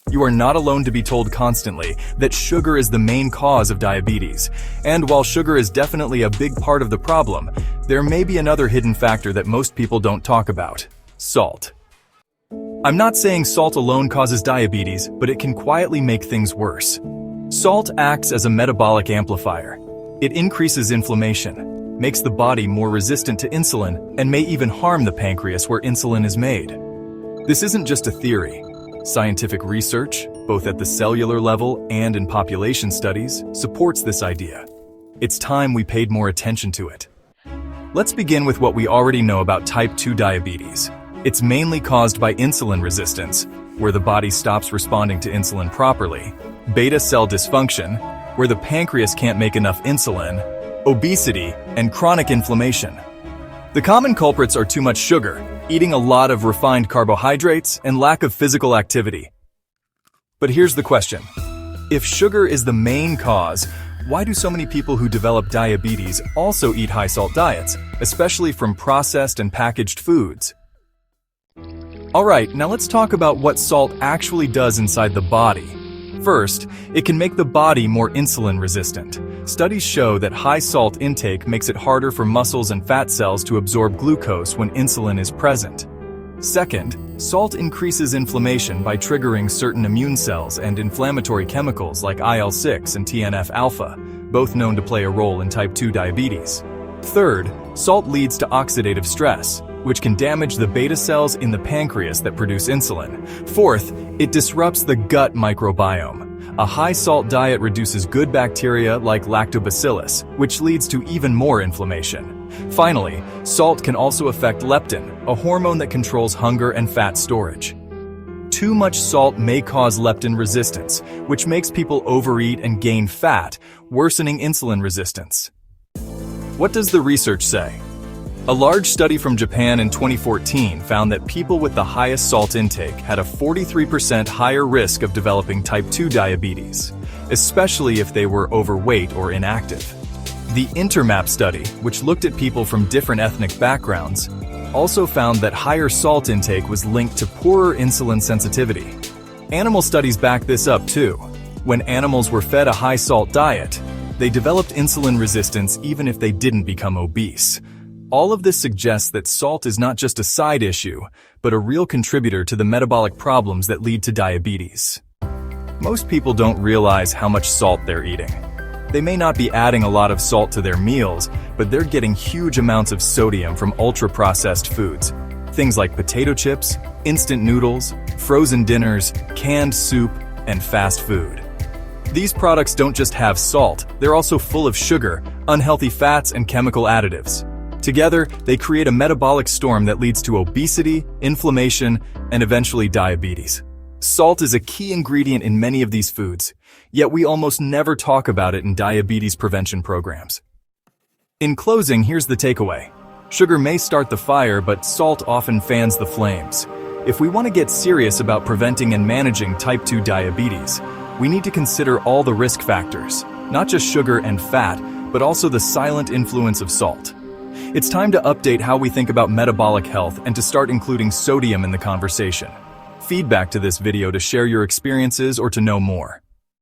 You are not alone to be told constantly that sugar is the main cause of diabetes. And while sugar is definitely a big part of the problem, there may be another hidden factor that most people don't talk about: salt. I'm not saying salt alone causes diabetes, but it can quietly make things worse. Salt acts as a metabolic amplifier. It increases inflammation, makes the body more resistant to insulin, and may even harm the pancreas where insulin is made. This isn't just a theory. Scientific research, both at the cellular level and in population studies, supports this idea. It's time we paid more attention to it. Let's begin with what we already know about type 2 diabetes. It's mainly caused by insulin resistance, where the body stops responding to insulin properly, beta cell dysfunction, where the pancreas can't make enough insulin, obesity, and chronic inflammation. The common culprits are too much sugar, eating a lot of refined carbohydrates, and lack of physical activity. But here's the question. If sugar is the main cause, why do so many people who develop diabetes also eat high-salt diets, especially from processed and packaged foods? Alright, now let's talk about what salt actually does inside the body. First, it can make the body more insulin resistant. Studies show that high salt intake makes it harder for muscles and fat cells to absorb glucose when insulin is present. Second, salt increases inflammation by triggering certain immune cells and inflammatory chemicals like IL-6 and TNF-alpha, both known to play a role in type 2 diabetes. Third, salt leads to oxidative stress, which can damage the beta cells in the pancreas that produce insulin. Fourth, it disrupts the gut microbiome. A high-salt diet reduces good bacteria like lactobacillus, which leads to even more inflammation. Finally, salt can also affect leptin, a hormone that controls hunger and fat storage. Too much salt may cause leptin resistance, which makes people overeat and gain fat, worsening insulin resistance. What does the research say? A large study from Japan in 2014 found that people with the highest salt intake had a 43% higher risk of developing type 2 diabetes, especially if they were overweight or inactive. The INTERMAP study, which looked at people from different ethnic backgrounds, also found that higher salt intake was linked to poorer insulin sensitivity. Animal studies back this up too. When animals were fed a high-salt diet, they developed insulin resistance even if they didn't become obese. All of this suggests that salt is not just a side issue, but a real contributor to the metabolic problems that lead to diabetes. Most people don't realize how much salt they're eating. They may not be adding a lot of salt to their meals, but they're getting huge amounts of sodium from ultra-processed foods. Things like potato chips, instant noodles, frozen dinners, canned soup, and fast food. These products don't just have salt, they're also full of sugar, unhealthy fats, and chemical additives. Together, they create a metabolic storm that leads to obesity, inflammation, and eventually diabetes. Salt is a key ingredient in many of these foods, yet we almost never talk about it in diabetes prevention programs. In closing, here's the takeaway. Sugar may start the fire, but salt often fans the flames. If we want to get serious about preventing and managing type 2 diabetes, we need to consider all the risk factors, not just sugar and fat, but also the silent influence of salt. It's time to update how we think about metabolic health and to start including sodium in the conversation. Feedback to this video to share your experiences or to know more.